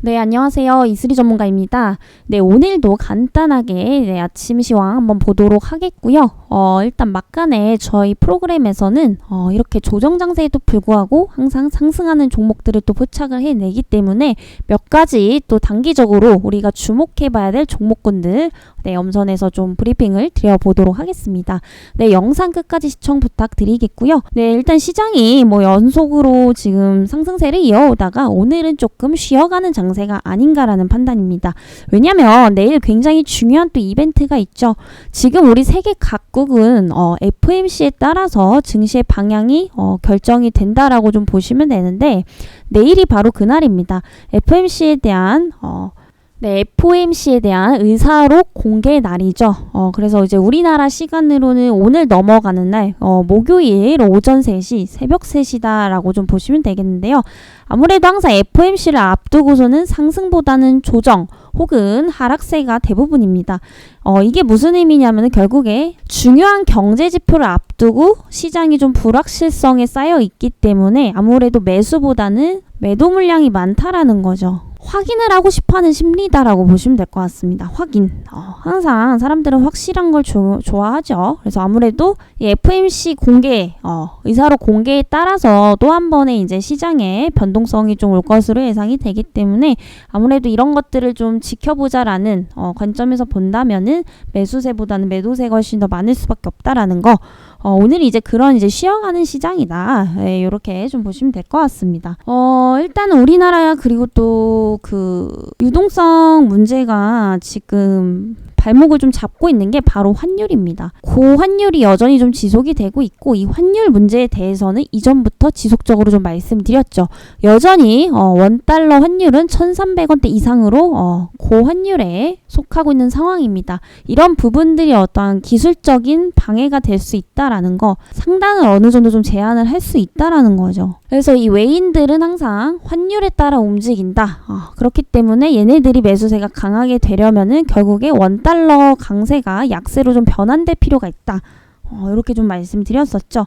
네, 안녕하세요. 이슬이 전문가입니다. 네, 오늘도 간단하게 아침 시황 한번 보도록 하겠고요. 일단 막간에 저희 프로그램에서는 이렇게 조정 장세에도 불구하고 항상 상승하는 종목들을 또 포착을 해내기 때문에 몇 가지 또 단기적으로 우리가 주목해 봐야 될 종목군들 엄선해서 좀 브리핑을 드려보도록 하겠습니다. 네, 영상 끝까지 시청 부탁드리겠고요. 네, 일단 시장이 연속으로 지금 상승세를 이어오다가 오늘은 조금 쉬어가는 장세가 아닌가라는 판단입니다. 왜냐면 내일 굉장히 중요한 또 이벤트가 있죠. 지금 우리 세계 각국은 FOMC에 따라서 증시의 방향이 결정이 된다라고 좀 보시면 되는데 내일이 바로 그날입니다. FOMC에 대한 의사록 공개 날이죠. 그래서 이제 우리나라 시간으로는 오늘 넘어가는 날, 목요일 오전 3시, 새벽 3시다라고 좀 보시면 되겠는데요. 아무래도 항상 FOMC를 앞두고서는 상승보다는 조정 혹은 하락세가 대부분입니다. 이게 무슨 의미냐면 결국에 중요한 경제 지표를 앞두고 시장이 좀 불확실성에 쌓여 있기 때문에 아무래도 매수보다는 매도 물량이 많다라는 거죠. 확인을 하고 싶어하는 심리다라고 보시면 될 것 같습니다. 확인. 항상 사람들은 확실한 걸 좋아하죠. 그래서 아무래도 이 FOMC 공개, 의사록 공개에 따라서 또 한 번의 이제 시장의 변동성이 좀 올 것으로 예상이 되기 때문에 아무래도 이런 것들을 좀 지켜보자라는 관점에서 본다면은 매수세보다는 매도세가 훨씬 더 많을 수밖에 없다라는 거. 오늘 이제 그런 이제 쉬어가는 시장이다. 이렇게 좀 보시면 될 것 같습니다. 일단 우리나라 그리고 또 그 유동성 문제가 지금 발목을 좀 잡고 있는 게 바로 환율입니다. 고환율이 여전히 좀 지속이 되고 있고 이 환율 문제에 대해서는 이전부터 지속적으로 좀 말씀드렸죠. 여전히 원달러 환율은 1,300원대 이상으로 고환율에 속하고 있는 상황입니다. 이런 부분들이 어떠한 기술적인 방해가 될 수 있다라는 거, 상단을 어느 정도 좀 제한을 할 수 있다라는 거죠. 그래서 이 외인들은 항상 환율에 따라 움직인다. 그렇기 때문에 얘네들이 매수세가 강하게 되려면은 결국에 원달러 강세가 약세로 좀 변환될 필요가 있다. 이렇게 좀 말씀드렸었죠.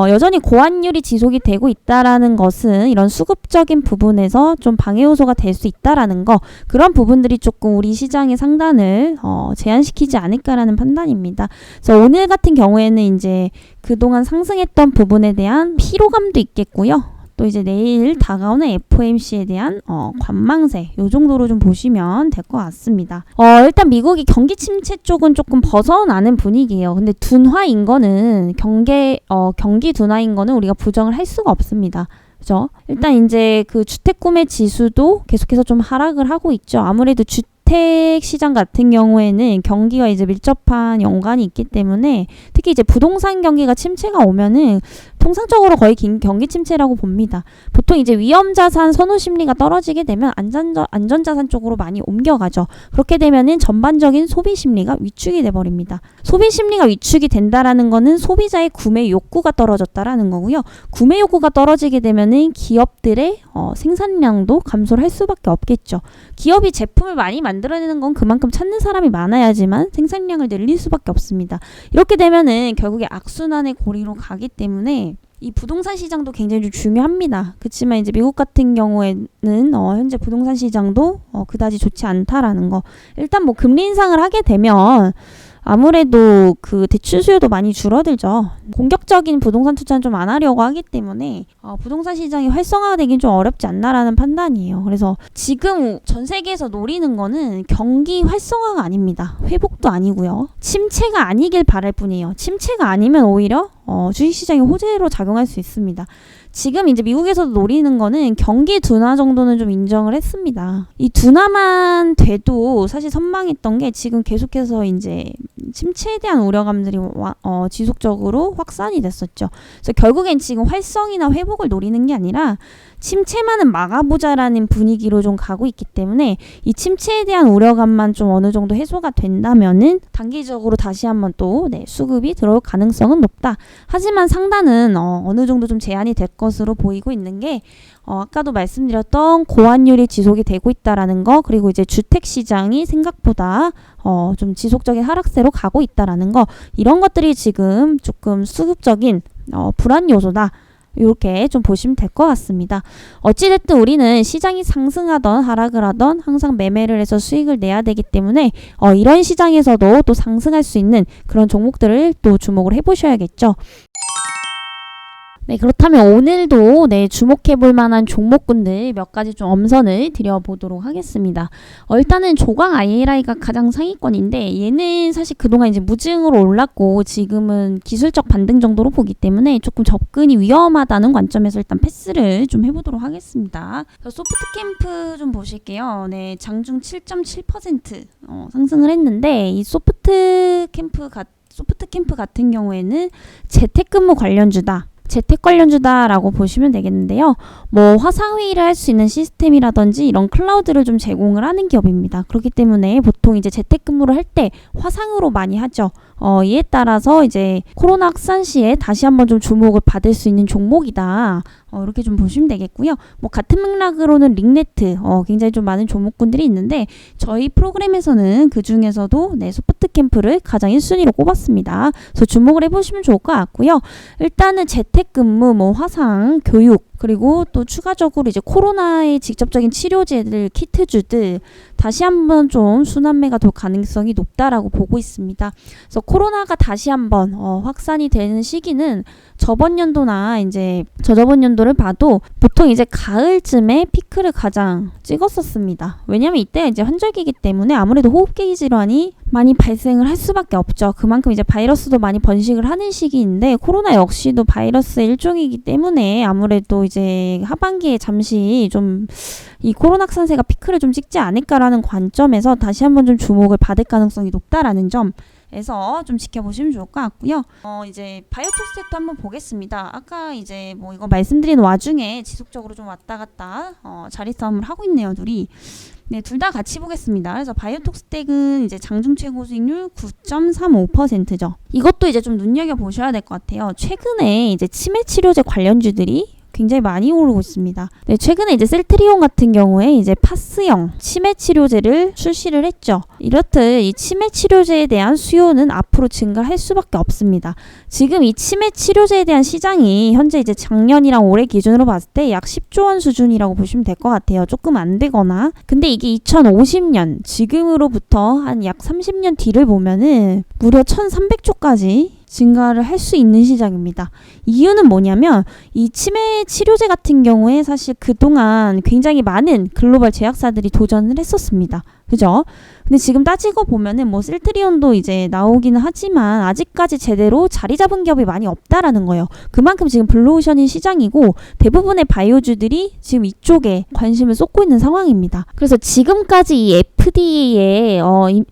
여전히 고환율이 지속이 되고 있다라는 것은 이런 수급적인 부분에서 좀 방해 요소가 될 수 있다라는 거, 그런 부분들이 조금 우리 시장의 상단을 제한시키지 않을까라는 판단입니다. 그래서 오늘 같은 경우에는 이제 그동안 상승했던 부분에 대한 피로감도 있겠고요. 또 이제 내일 다가오는 FOMC에 대한 관망세, 요 정도로 좀 보시면 될 것 같습니다. 일단 미국이 경기 침체 쪽은 조금 벗어나는 분위기예요. 근데 둔화인 거는 경기 둔화인 거는 우리가 부정을 할 수가 없습니다. 그죠? 일단 이제 그 주택 구매 지수도 계속해서 좀 하락을 하고 있죠. 아무래도 주택 시장 같은 경우에는 경기가 이제 밀접한 연관이 있기 때문에 특히 이제 부동산 경기가 침체가 오면은 통상적으로 거의 경기 침체라고 봅니다. 보통 이제 위험자산 선호 심리가 떨어지게 되면 안전자산 쪽으로 많이 옮겨가죠. 그렇게 되면은 전반적인 소비 심리가 위축이 돼버립니다. 소비 심리가 위축이 된다라는 거는 소비자의 구매 욕구가 떨어졌다라는 거고요. 구매 욕구가 떨어지게 되면은 기업들의 생산량도 감소를 할 수밖에 없겠죠. 기업이 제품을 많이 만들어내는 건 그만큼 찾는 사람이 많아야지만 생산량을 늘릴 수밖에 없습니다. 이렇게 되면은 결국에 악순환의 고리로 가기 때문에 이 부동산 시장도 굉장히 좀 중요합니다. 그렇지만 이제 미국 같은 경우에는 현재 부동산 시장도 그다지 좋지 않다라는 거. 일단 금리 인상을 하게 되면 아무래도 그 대출 수요도 많이 줄어들죠. 공격적인 부동산 투자는 좀 안 하려고 하기 때문에 부동산 시장이 활성화가 되긴 좀 어렵지 않나라는 판단이에요. 그래서 지금 전 세계에서 노리는 거는 경기 활성화가 아닙니다. 회복도 아니고요. 침체가 아니길 바랄 뿐이에요. 침체가 아니면 오히려 주식시장의 호재로 작용할 수 있습니다. 지금 이제 미국에서도 노리는 거는 경기 둔화 정도는 좀 인정을 했습니다. 이 둔화만 돼도 사실 선망했던 게 지금 계속해서 이제 침체에 대한 우려감들이 지속적으로 확산이 됐었죠. 그래서 결국엔 지금 활성이나 회복을 노리는 게 아니라 침체만은 막아보자라는 분위기로 좀 가고 있기 때문에 이 침체에 대한 우려감만 좀 어느 정도 해소가 된다면은 단기적으로 다시 한번 또 수급이 들어올 가능성은 높다. 하지만 상단은 어느 정도 좀 제한이 될 것으로 보이고 있는 게 아까도 말씀드렸던 고환율이 지속이 되고 있다라는 거, 그리고 이제 주택 시장이 생각보다 좀 지속적인 하락세로 가고 있다라는 거, 이런 것들이 지금 조금 수급적인 불안 요소다. 이렇게 좀 보시면 될 것 같습니다. 어찌됐든 우리는 시장이 상승하던 하락을 하던 항상 매매를 해서 수익을 내야 되기 때문에 이런 시장에서도 또 상승할 수 있는 그런 종목들을 또 주목을 해보셔야겠죠. 네, 그렇다면 오늘도 주목해볼 만한 종목군들 몇 가지 좀 엄선을 드려보도록 하겠습니다. 일단은 조광 ILI가 가장 상위권인데 얘는 사실 그동안 이제 무증으로 올랐고 지금은 기술적 반등 정도로 보기 때문에 조금 접근이 위험하다는 관점에서 일단 패스를 좀 해보도록 하겠습니다. 소프트캠프 좀 보실게요. 네, 장중 7.7% 상승을 했는데 이 소프트캠프 같은 경우에는 재택근무 관련주다. 재택 관련주다라고 보시면 되겠는데요. 뭐 화상회의를 할 수 있는 시스템이라든지 이런 클라우드를 좀 제공을 하는 기업입니다. 그렇기 때문에 보통 이제 재택근무를 할 때 화상으로 많이 하죠. 이에 따라서 이제 코로나 확산 시에 다시 한번 좀 주목을 받을 수 있는 종목이다. 이렇게 좀 보시면 되겠고요. 뭐 같은 맥락으로는 링네트 굉장히 좀 많은 종목군들이 있는데 저희 프로그램에서는 그 중에서도 소프트캠프를 가장 1순위로 꼽았습니다. 그래서 주목을 해보시면 좋을 것 같고요. 일단은 재택근무, 뭐 화상, 교육, 그리고 또 추가적으로 이제 코로나의 직접적인 치료제들, 키트주들 다시 한번 좀 순환매가 될 가능성이 높다라고 보고 있습니다. 그래서 코로나가 다시 한번 확산이 되는 시기는 저번 연도나 이제 저저번 연도를 봐도 보통 이제 가을쯤에 피크를 가장 찍었었습니다. 왜냐면 이때 이제 환절기이기 때문에 아무래도 호흡기 질환이 많이 발생을 할 수밖에 없죠. 그만큼 이제 바이러스도 많이 번식을 하는 시기인데 코로나 역시도 바이러스의 일종이기 때문에 아무래도 이제 하반기에 잠시 좀 이 코로나 확산세가 피크를 좀 찍지 않을까라는 관점에서 다시 한번 좀 주목을 받을 가능성이 높다라는 점에서 좀 지켜보시면 좋을 것 같고요. 이제 바이오톡스텝도 한번 보겠습니다. 아까 이제 뭐 이거 말씀드린 와중에 지속적으로 좀 왔다 갔다 자리 싸움을 하고 있네요, 둘이. 네, 둘 다 같이 보겠습니다. 그래서 바이오톡스텍은 이제 장중 최고 수익률 9.35%죠. 이것도 이제 좀 눈여겨보셔야 될 것 같아요. 최근에 이제 치매 치료제 관련주들이 굉장히 많이 오르고 있습니다. 네, 최근에 이제 셀트리온 같은 경우에 이제 파스형 치매 치료제를 출시를 했죠. 이렇듯 이 치매 치료제에 대한 수요는 앞으로 증가할 수밖에 없습니다. 지금 이 치매 치료제에 대한 시장이 현재 이제 작년이랑 올해 기준으로 봤을 때 약 10조 원 수준이라고 보시면 될 것 같아요. 조금 안 되거나. 근데 이게 2050년 지금으로부터 한 약 30년 뒤를 보면은 무려 1,300조까지 증가를 할 수 있는 시장입니다. 이유는 뭐냐면 이 치매 치료제 같은 경우에 사실 그동안 굉장히 많은 글로벌 제약사들이 도전을 했었습니다. 그죠? 근데 지금 따지고 보면은 뭐 셀트리온도 이제 나오기는 하지만 아직까지 제대로 자리 잡은 기업이 많이 없다라는 거예요. 그만큼 지금 블루오션인 시장이고 대부분의 바이오주들이 지금 이쪽에 관심을 쏟고 있는 상황입니다. 그래서 지금까지 이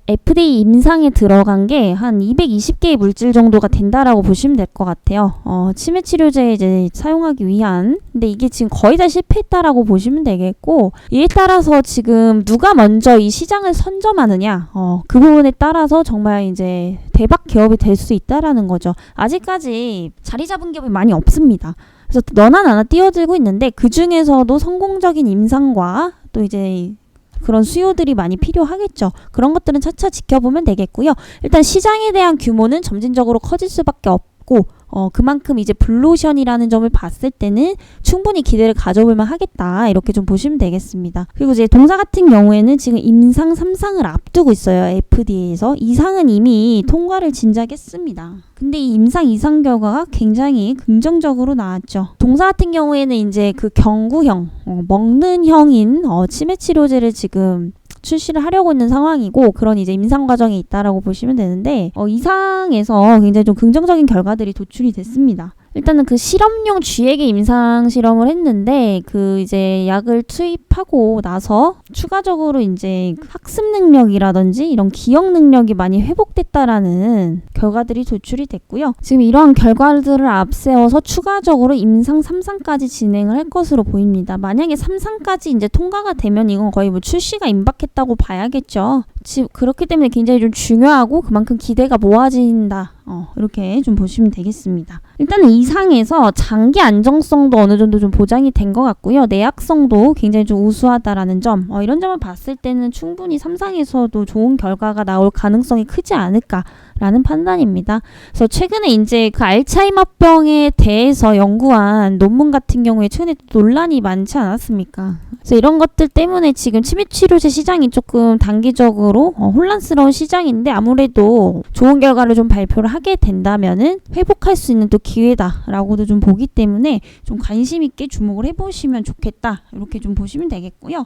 FDA 임상에 들어간 게 한 220개의 물질 정도가 된다라고 보시면 될 것 같아요. 치매 치료제 이제 사용하기 위한. 근데 이게 지금 거의 다 실패했다라고 보시면 되겠고 이에 따라서 지금 누가 먼저 이 시장을 선점하느냐 그 부분에 따라서 정말 이제 대박 기업이 될 수 있다라는 거죠. 아직까지 자리 잡은 기업이 많이 없습니다. 그래서 너나 나나 뛰어들고 있는데 그 중에서도 성공적인 임상과 또 이제 그런 수요들이 많이 필요하겠죠. 그런 것들은 차차 지켜보면 되겠고요. 일단 시장에 대한 규모는 점진적으로 커질 수밖에 없고 그만큼 이제 블루오션이라는 점을 봤을 때는 충분히 기대를 가져볼만 하겠다. 이렇게 좀 보시면 되겠습니다. 그리고 이제 동사 같은 경우에는 지금 임상 3상을 앞두고 있어요. FDA에서. 2상은 이미 통과를 진작했습니다. 근데 이 임상 2상 결과가 굉장히 긍정적으로 나왔죠. 동사 같은 경우에는 이제 그 경구형, 먹는 형인 치매 치료제를 지금 출시를 하려고 있는 상황이고 그런 이제 임상 과정에 있다라고 보시면 되는데 이상에서 굉장히 좀 긍정적인 결과들이 도출이 됐습니다. 일단은 그 실험용 쥐에게 임상 실험을 했는데 그 이제 약을 투입하고 나서 추가적으로 이제 학습 능력이라든지 이런 기억 능력이 많이 회복됐다라는 결과들이 도출이 됐고요. 지금 이러한 결과들을 앞세워서 추가적으로 임상 3상까지 진행을 할 것으로 보입니다. 만약에 3상까지 이제 통과가 되면 이건 거의 뭐 출시가 임박했다고 봐야겠죠. 그렇기 때문에 굉장히 좀 중요하고 그만큼 기대가 모아진다. 이렇게 좀 보시면 되겠습니다. 일단은 이상에서 장기 안정성도 어느 정도 좀 보장이 된 것 같고요. 내약성도 굉장히 좀 우수하다라는 점, 이런 점을 봤을 때는 충분히 3상에서도 좋은 결과가 나올 가능성이 크지 않을까라는 판단입니다. 그래서 최근에 이제 그 알츠하이머병에 대해서 연구한 논문 같은 경우에 최근에 논란이 많지 않았습니까? 그래서 이런 것들 때문에 지금 치매치료제 시장이 조금 단기적으로 혼란스러운 시장인데 아무래도 좋은 결과를 좀 발표를 하게 된다면은 회복할 수 있는 또 기회다라고도 좀 보기 때문에 좀 관심 있게 주목을 해보시면 좋겠다. 이렇게 좀 보시면 되겠고요.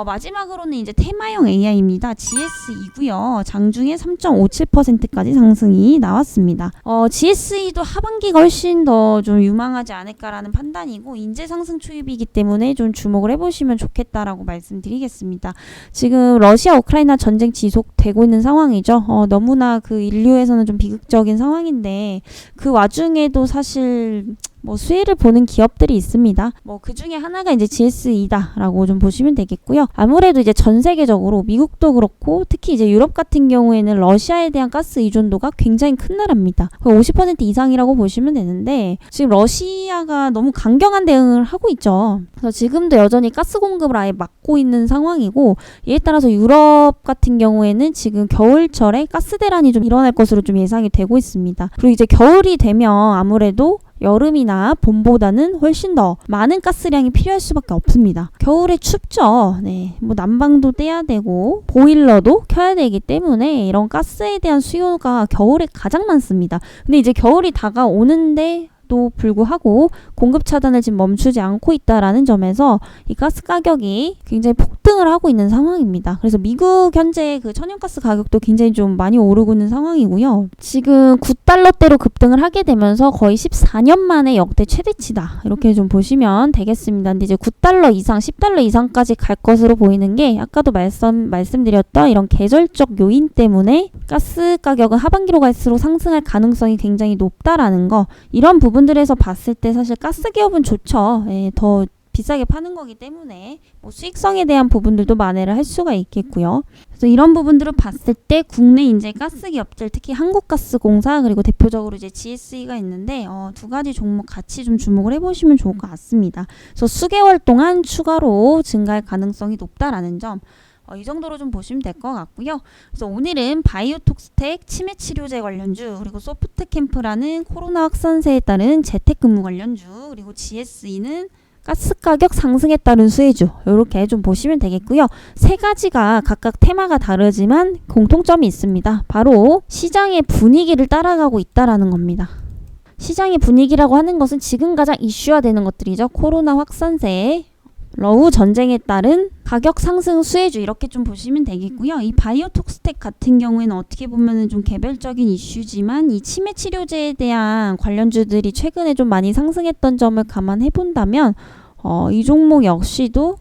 마지막으로는 이제 테마형 AI입니다. GS2고요. 장중에 3.57%까지 상승이 나왔습니다. GS2도 하반기가 훨씬 더 좀 유망하지 않을까라는 판단이고 인재 상승 초입이기 때문에 좀 주목을 해보시면 좋겠다라고 말씀드리겠습니다. 지금 러시아 우크라이나 전쟁 지속되고 있는 상황이죠. 너무나 그 인류에서는 좀 비극적인 상황인데 그 와중에도 사실 수혜를 보는 기업들이 있습니다. 그 중에 하나가 이제 GS2다라고 좀 보시면 되겠고요. 아무래도 이제 전 세계적으로 미국도 그렇고 특히 이제 유럽 같은 경우에는 러시아에 대한 가스 의존도가 굉장히 큰 나라입니다. 50% 이상이라고 보시면 되는데 지금 러시아가 너무 강경한 대응을 하고 있죠. 그래서 지금도 여전히 가스 공급을 아예 막고 있는 상황이고 이에 따라서 유럽 같은 경우에는 지금 겨울철에 가스 대란이 좀 일어날 것으로 좀 예상이 되고 있습니다. 그리고 이제 겨울이 되면 아무래도 여름이나 봄보다는 훨씬 더 많은 가스량이 필요할 수밖에 없습니다. 겨울에 춥죠. 네, 난방도 떼야 되고 보일러도 켜야 되기 때문에 이런 가스에 대한 수요가 겨울에 가장 많습니다. 근데 이제 겨울이 다가오는데 도 불구하고 공급 차단을 지금 멈추지 않고 있다라는 점에서 이 가스 가격이 굉장히 폭등을 하고 있는 상황입니다. 그래서 미국 현재 그 천연가스 가격도 굉장히 좀 많이 오르고 있는 상황이고요. 지금 9달러대로 급등을 하게 되면서 거의 14년 만에 역대 최대치다. 이렇게 좀 보시면 되겠습니다. 근데 이제 9달러 이상, 10달러 이상까지 갈 것으로 보이는 게 아까도 말씀드렸던 이런 계절적 요인 때문에 가스 가격은 하반기로 갈수록 상승할 가능성이 굉장히 높다라는 거, 이런 부분들에서 봤을 때 사실 가스 기업은 좋죠. 더 비싸게 파는 거기 때문에 수익성에 대한 부분들도 만회를 할 수가 있겠고요. 그래서 이런 부분들을 봤을 때 국내 이제 가스 기업들, 특히 한국가스공사 그리고 대표적으로 이제 GSE가 있는데 두 가지 종목 같이 좀 주목을 해보시면 좋을 것 같습니다. 그래서 수개월 동안 추가로 증가할 가능성이 높다라는 점. 이 정도로 좀 보시면 될 것 같고요. 그래서 오늘은 바이오톡스텍 치매치료제 관련주, 그리고 소프트캠프라는 코로나 확산세에 따른 재택근무 관련주, 그리고 GSE는 가스가격 상승에 따른 수혜주, 이렇게 좀 보시면 되겠고요. 세 가지가 각각 테마가 다르지만 공통점이 있습니다. 바로 시장의 분위기를 따라가고 있다라는 겁니다. 시장의 분위기라고 하는 것은 지금 가장 이슈화되는 것들이죠. 코로나 확산세, 러우 전쟁에 따른 가격 상승 수혜주, 이렇게 좀 보시면 되겠고요. 이 바이오톡스텍 같은 경우에는 어떻게 보면은 좀 개별적인 이슈지만 이 치매 치료제에 대한 관련주들이 최근에 좀 많이 상승했던 점을 감안해 본다면 이 종목 역시도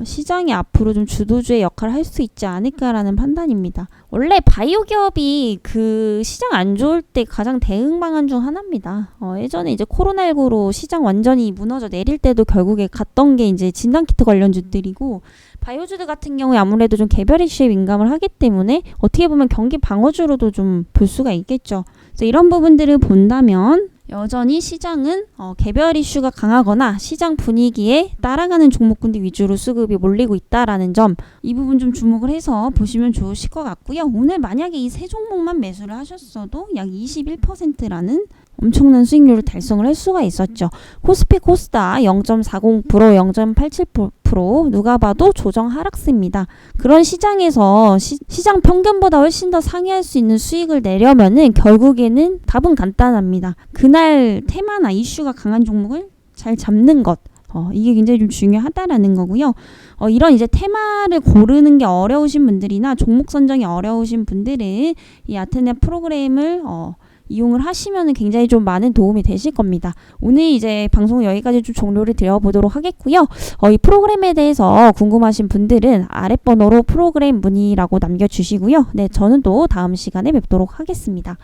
시장이 앞으로 좀 주도주의 역할을 할 수 있지 않을까라는 판단입니다. 원래 바이오 기업이 그 시장 안 좋을 때 가장 대응 방안 중 하나입니다. 예전에 이제 코로나19로 시장 완전히 무너져 내릴 때도 결국에 갔던 게 이제 진단키트 관련주들이고, 바이오주들 같은 경우에 아무래도 좀 개별 이슈에 민감을 하기 때문에 어떻게 보면 경기 방어주로도 좀 볼 수가 있겠죠. 그래서 이런 부분들을 본다면 여전히 시장은 개별 이슈가 강하거나 시장 분위기에 따라가는 종목군들 위주로 수급이 몰리고 있다라는 점, 이 부분 좀 주목을 해서 보시면 좋으실 것 같고요. 오늘 만약에 이 세 종목만 매수를 하셨어도 약 21%라는 엄청난 수익률을 달성을 할 수가 있었죠. 코스피 코스닥 0.40%, 0.87%, 누가 봐도 조정 하락세입니다. 그런 시장에서 시장 평균보다 훨씬 더 상회할 수 있는 수익을 내려면은 결국에는 답은 간단합니다. 그날 테마나 이슈가 강한 종목을 잘 잡는 것, 이게 굉장히 좀 중요하다라는 거고요. 이런 이제 테마를 고르는 게 어려우신 분들이나 종목 선정이 어려우신 분들은 이 아테네 프로그램을 이용을 하시면 굉장히 좀 많은 도움이 되실 겁니다. 오늘 이제 방송 여기까지 좀 종료를 드려보도록 하겠고요. 이 프로그램에 대해서 궁금하신 분들은 아랫번호로 프로그램 문의라고 남겨주시고요. 네, 저는 또 다음 시간에 뵙도록 하겠습니다.